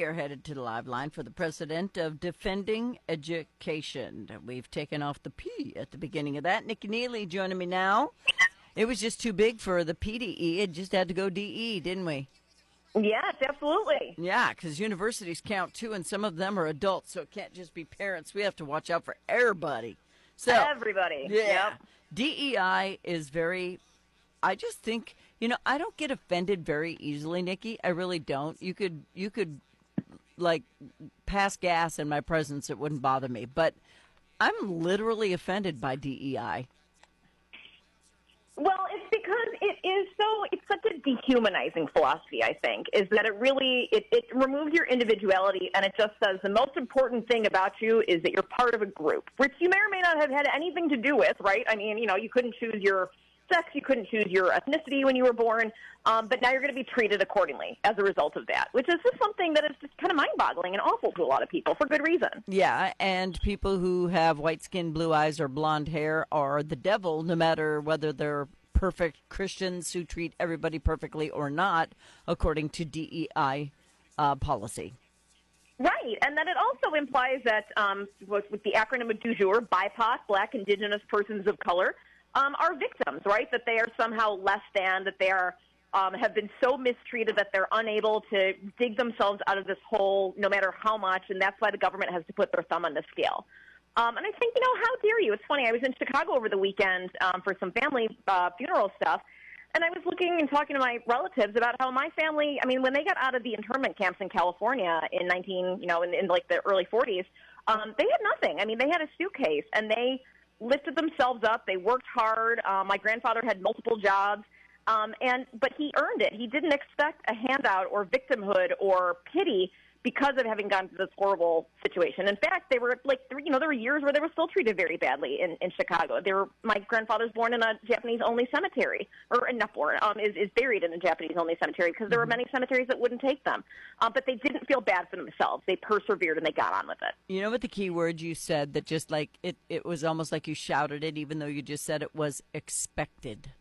We are headed to the live line for the president of Defending Education. We've taken off the P at the beginning of that. Nikki Neely joining me now. It was just too big for the PDE. It just had to go DE, didn't we? Yes, absolutely. Yeah, because universities count too, and some of them are adults, so it can't just be parents. We have to watch out for everybody. So Everybody. Yeah. Yep. DEI is very, I just think, I don't get offended very easily, Nikki. I really don't. You could like pass gas in my presence, it wouldn't bother me. But I'm literally offended by DEI. Well, it's because it's such a dehumanizing philosophy, I think, is that it removes your individuality and it just says the most important thing about you is that you're part of a group, which you may or may not have had anything to do with, right? I mean, you couldn't choose your sex, you couldn't choose your ethnicity when you were born, but now you're going to be treated accordingly as a result of that, which is just something that is just kind of mind-boggling and awful to a lot of people for good reason. Yeah, and people who have white skin, blue eyes, or blonde hair are the devil, no matter whether they're perfect Christians who treat everybody perfectly or not, according to DEI policy. Right, and then it also implies that with the acronym of du jour, BIPOC, Black, Indigenous, Persons of Color, are victims, right? That they are somehow less than, that they are have been so mistreated that they're unable to dig themselves out of this hole no matter how much, and that's why the government has to put their thumb on the scale. And I think, how dare you? It's funny, I was in Chicago over the weekend for some family funeral stuff, and I was looking and talking to my relatives about how my family, when they got out of the internment camps in California in in like the early 40s, they had nothing. They had a suitcase, and they lifted themselves up. They worked hard. My grandfather had multiple jobs, but he earned it. He didn't expect a handout or victimhood or pity because of having gone through this horrible situation. In fact, they were there were years where they were still treated very badly in Chicago. My grandfather's born in a Japanese-only cemetery, or not born, is buried in a Japanese-only cemetery because there were many cemeteries that wouldn't take them. But they didn't feel bad for themselves. They persevered and they got on with it. You know what the key word you said that just like it was almost like you shouted it, even though you just said it was expected.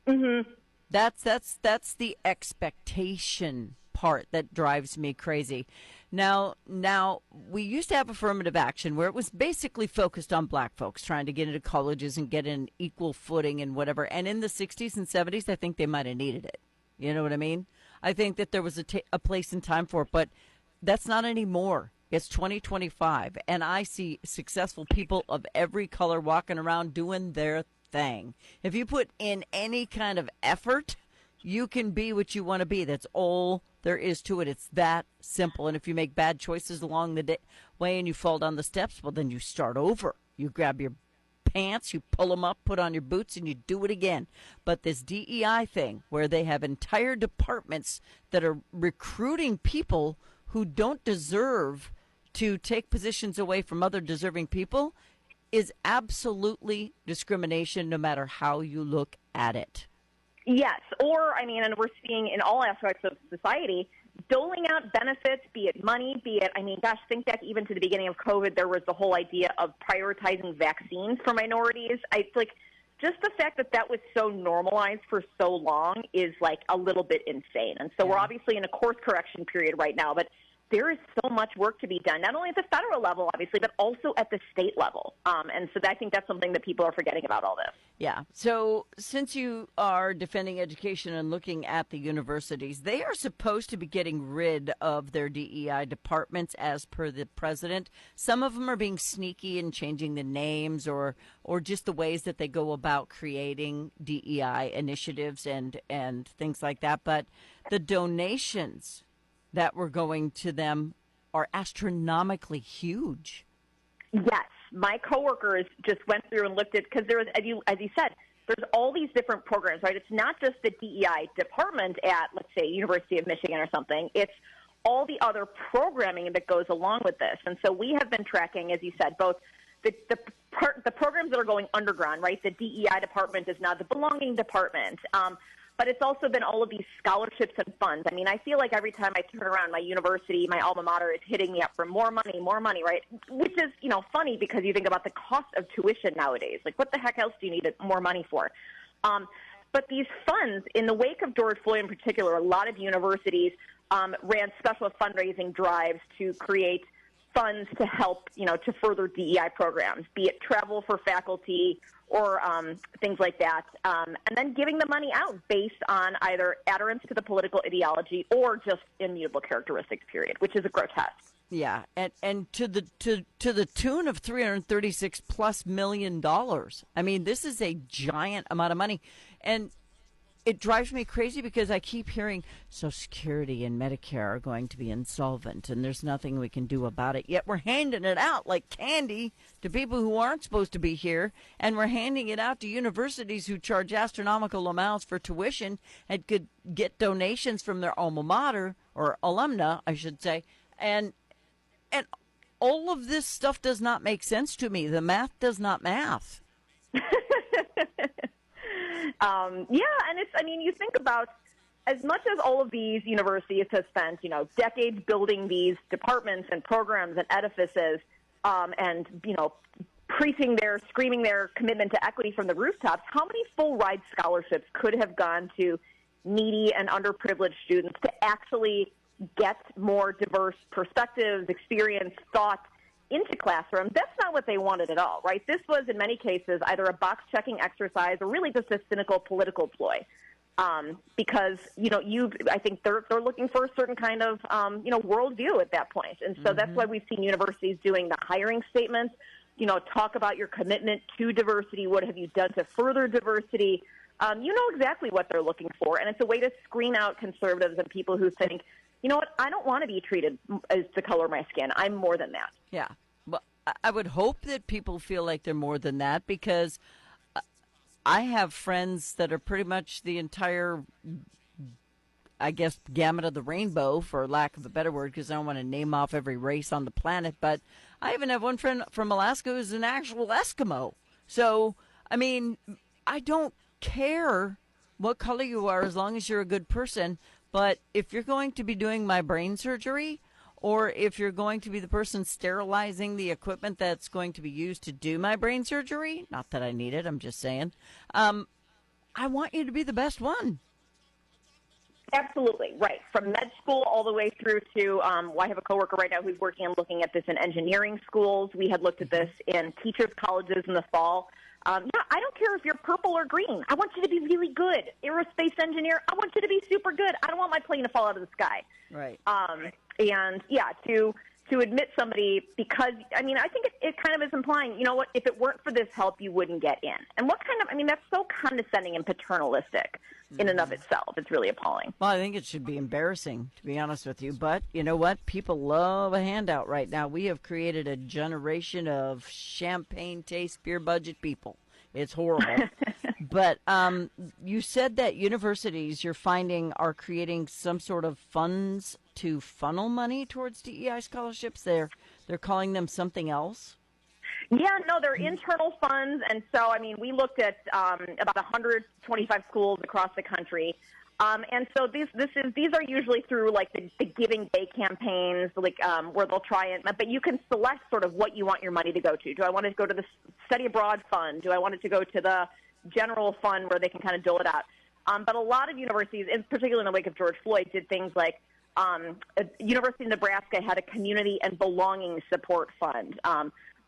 Mm-hmm. That's the expectation part that drives me crazy. Now we used to have affirmative action where it was basically focused on black folks trying to get into colleges and get an equal footing and whatever. And in the 60s and 70s, I think they might have needed it. You know what I mean? I think that there was a place and time for it, but that's not anymore. It's 2025, and I see successful people of every color walking around doing their thing. If you put in any kind of effort, you can be what you want to be. That's all there is to it. It's that simple. And if you make bad choices along the way and you fall down the steps, well, then you start over. You grab your pants, you pull them up, put on your boots, and you do it again. But this DEI thing, where they have entire departments that are recruiting people who don't deserve to take positions away from other deserving people, is absolutely discrimination no matter how you look at it. Yes, and we're seeing in all aspects of society, doling out benefits, be it money, think back even to the beginning of COVID, there was the whole idea of prioritizing vaccines for minorities. Just the fact that was so normalized for so long is a little bit insane. And so we're obviously in a course correction period right now, but there is so much work to be done, not only at the federal level, obviously, but also at the state level. And so I think that's something that people are forgetting about all this. Yeah. So since you are defending education and looking at the universities, they are supposed to be getting rid of their DEI departments as per the president. Some of them are being sneaky and changing the names or just the ways that they go about creating DEI initiatives and things like that. But the donations that were going to them are astronomically huge. Yes. My coworkers just went through and looked at, because there was, as you said, there's all these different programs, right? It's not just the DEI department at, let's say, University of Michigan or something. It's all the other programming that goes along with this. And so we have been tracking, as you said, both the programs that are going underground, right? The DEI department is now the belonging department. But it's also been all of these scholarships and funds. I feel like every time I turn around, my university, my alma mater is hitting me up for more money, right? Which is, funny because you think about the cost of tuition nowadays. What the heck else do you need more money for? But these funds, in the wake of George Floyd in particular, a lot of universities ran special fundraising drives to create funds to help, to further DEI programs, be it travel for faculty or things like that, and then giving the money out based on either adherence to the political ideology or just immutable characteristics, period, which is a grotesque. Yeah, and to the tune of $336+ million. I mean, this is a giant amount of money, and it drives me crazy because I keep hearing Social Security and Medicare are going to be insolvent and there's nothing we can do about it. Yet we're handing it out like candy to people who aren't supposed to be here, and we're handing it out to universities who charge astronomical amounts for tuition and could get donations from their alma mater, or alumna, I should say. And all of this stuff does not make sense to me. The math does not math. And you think about, as much as all of these universities have spent, decades building these departments and programs and edifices, and, screaming their commitment to equity from the rooftops, how many full ride scholarships could have gone to needy and underprivileged students to actually get more diverse perspectives, experience, thought into classrooms? That's not what they wanted at all, right? This was, in many cases, either a box-checking exercise or really just a cynical political ploy. Because, I think they're looking for a certain kind of, worldview at that point. And so that's why we've seen universities doing the hiring statements, talk about your commitment to diversity. What have you done to further diversity? You know exactly what they're looking for. And it's a way to screen out conservatives and people who think, you know what, I don't want to be treated as the color of my skin. I'm more than that. Yeah. Well, I would hope that people feel like they're more than that, because I have friends that are pretty much the entire, I guess, gamut of the rainbow, for lack of a better word, because I don't want to name off every race on the planet. But I even have one friend from Alaska who's an actual Eskimo. So, I mean, I don't care what color you are as long as you're a good person. But if you're going to be doing my brain surgery, or if you're going to be the person sterilizing the equipment that's going to be used to do my brain surgery, not that I need it, I'm just saying, I want you to be the best one. Absolutely, right. From med school all the way through to, I have a coworker right now who's working on looking at this in engineering schools. We had looked at this in teachers' colleges in the fall. I don't care if you're purple or green. I want you to be really good. Aerospace engineer, I want you to be super good. I don't want my plane to fall out of the sky. Right. To admit somebody, because, I think it kind of is implying, you know what, if it weren't for this help, you wouldn't get in. And what kind of, that's so condescending and paternalistic in and of itself. It's really appalling. Well, I think it should be embarrassing, to be honest with you. But you know what? People love a handout right now. We have created a generation of champagne taste, beer budget people. It's horrible. But you said that universities, you're finding, are creating some sort of funds to funnel money towards DEI scholarships. They're calling them something else? Yeah, no, they're internal funds. And so, we looked at about 125 schools across the country. And so these are usually through like the Giving Day campaigns, like where they'll try and, but you can select sort of what you want your money to go to. Do I want it to go to the study abroad fund? Do I want it to go to the general fund where they can kind of dole it out? But a lot of universities, in particular in the wake of George Floyd, did things like University of Nebraska had a community and belonging support fund.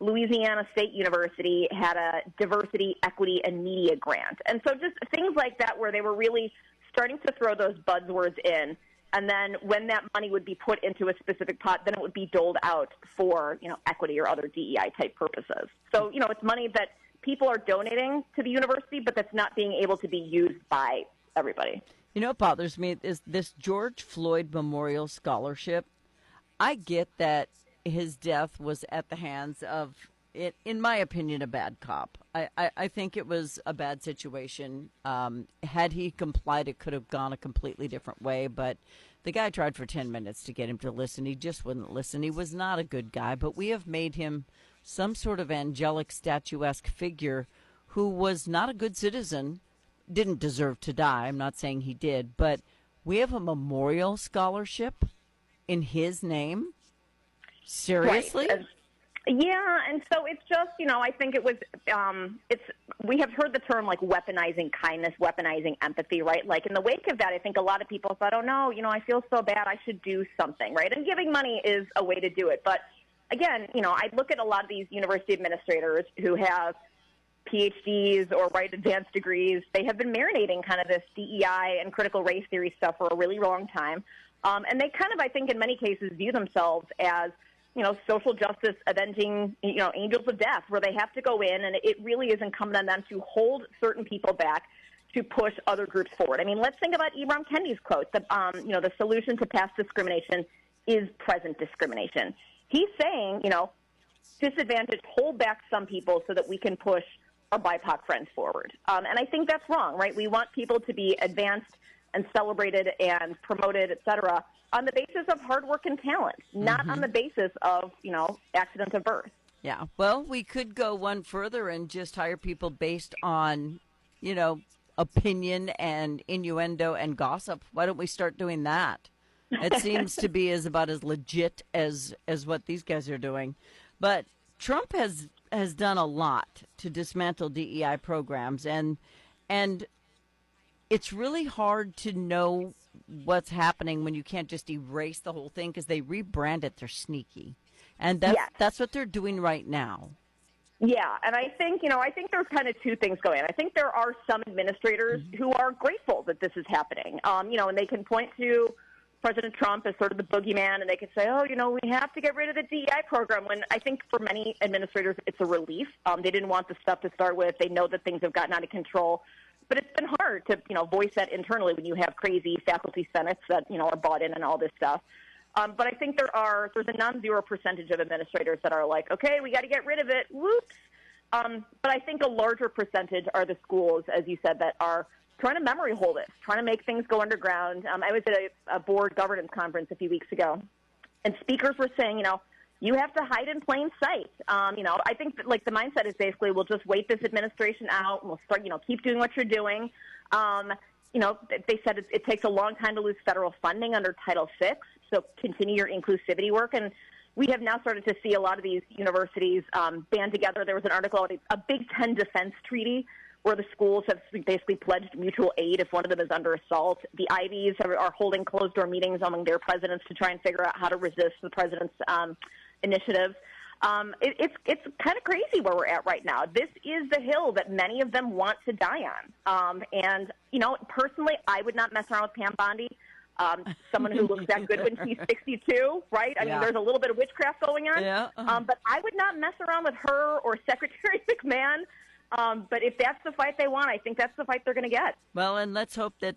Louisiana State University had a diversity, equity, and media grant. And so just things like that where they were really starting to throw those buzzwords in, and then when that money would be put into a specific pot, then it would be doled out for, equity or other DEI type purposes. So, it's money that people are donating to the university, but that's not being able to be used by everybody. What bothers me is this George Floyd Memorial Scholarship. I get that his death was at the hands of, in my opinion, a bad cop. I think it was a bad situation. Had he complied, it could have gone a completely different way. But the guy tried for 10 minutes to get him to listen. He just wouldn't listen. He was not a good guy. But we have made him some sort of angelic, statuesque figure who was not a good citizen, didn't deserve to die. I'm not saying he did. But we have a memorial scholarship in his name? Seriously? Right. Yeah, and so it's just, I think it was, we have heard the term like weaponizing kindness, weaponizing empathy, right? Like in the wake of that, I think a lot of people thought, oh no, I feel so bad, I should do something, right? And giving money is a way to do it. But again, I look at a lot of these university administrators who have PhDs or advanced degrees. They have been marinating kind of this DEI and critical race theory stuff for a really long time. And they kind of, I think in many cases, view themselves as social justice avenging, angels of death, where they have to go in, and it really is incumbent on them to hold certain people back to push other groups forward. I mean, let's think about Ibram Kendi's quote, the solution to past discrimination is present discrimination. He's saying, disadvantage, hold back some people so that we can push our BIPOC friends forward. And I think that's wrong, right? We want people to be advanced and celebrated and promoted, et cetera, on the basis of hard work and talent, not on the basis of, accidents of birth. Yeah. Well, we could go one further and just hire people based on, opinion and innuendo and gossip. Why don't we start doing that? It seems to be about as legit as what these guys are doing. But Trump has done a lot to dismantle DEI programs, and it's really hard to know what's happening when you can't just erase the whole thing because they rebrand it. They're sneaky. And that's what they're doing right now. Yeah, and I think there's kind of two things going on. I think there are some administrators who are grateful that this is happening, and they can point to President Trump as sort of the boogeyman, and they can say, oh, we have to get rid of the DEI program, when I think for many administrators it's a relief. They didn't want the stuff to start with. They know that things have gotten out of control. But it's been hard to, voice that internally when you have crazy faculty senates that, are bought in and all this stuff. But I think there's a non-zero percentage of administrators that are like, okay, we got to get rid of it. Whoops. But I think a larger percentage are the schools, as you said, that are trying to memory hold it, trying to make things go underground. I was at a board governance conference a few weeks ago, and speakers were saying, you have to hide in plain sight. I think that, the mindset is basically we'll just wait this administration out and we'll start, keep doing what you're doing. They said it takes a long time to lose federal funding under Title VI, so continue your inclusivity work. And we have now started to see a lot of these universities band together. There was an article, a Big Ten defense treaty, where the schools have basically pledged mutual aid if one of them is under assault. The Ivies are holding closed-door meetings among their presidents to try and figure out how to resist the president's initiatives. It's kind of crazy where we're at right now. This is the hill that many of them want to die on. And personally, I would not mess around with Pam Bondi, someone who looks that good when she's 62, right? I mean, there's a little bit of witchcraft going on. Yeah. But I would not mess around with her or Secretary McMahon. But if that's the fight they want, I think that's the fight they're going to get. Well, and let's hope that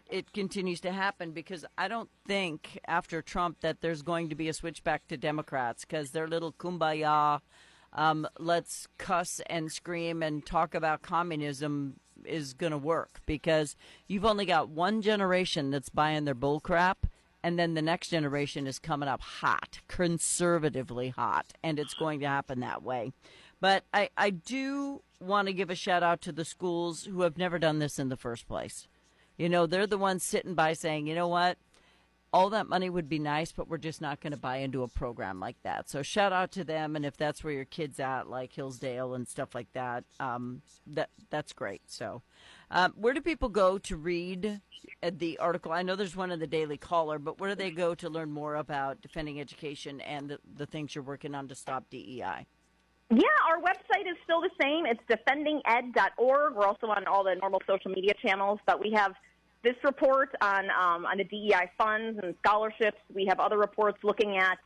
it continues to happen, because I don't think after Trump that there's going to be a switch back to Democrats, because their little kumbaya, let's cuss and scream and talk about communism is going to work, because you've only got one generation that's buying their bull crap, and then the next generation is coming up hot, conservatively hot, and it's going to happen that way. But I do want to give a shout out to the schools who have never done this in the first place. They're the ones sitting by saying, you know what, all that money would be nice, but we're just not going to buy into a program like that. So shout out to them. And if that's where your kid's at, like Hillsdale and stuff like that, that's great. So where do people go to read the article? I know there's one in the Daily Caller, but where do they go to learn more about defending education and the things you're working on to stop DEI? Yeah, our website is still the same. It's defendinged.org. We're also on all the normal social media channels, but we have this report on the DEI funds and scholarships. We have other reports looking at,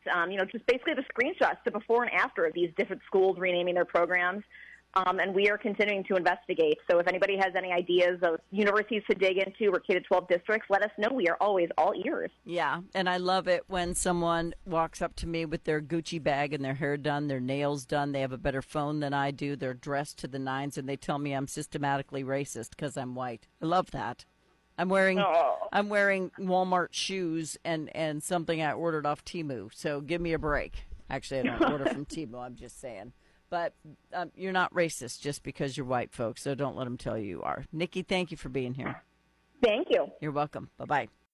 just basically the screenshots, the before and after of these different schools renaming their programs. And we are continuing to investigate. So if anybody has any ideas of universities to dig into or K-12 districts, let us know. We are always all ears. Yeah, and I love it when someone walks up to me with their Gucci bag and their hair done, their nails done. They have a better phone than I do. They're dressed to the nines, and they tell me I'm systematically racist because I'm white. I love that. I'm wearing Walmart shoes and something I ordered off Temu. So give me a break. Actually, I don't order from Temu. I'm just saying. But you're not racist just because you're white, folks, so don't let them tell you you are. Nikki, thank you for being here. Thank you. You're welcome. Bye-bye.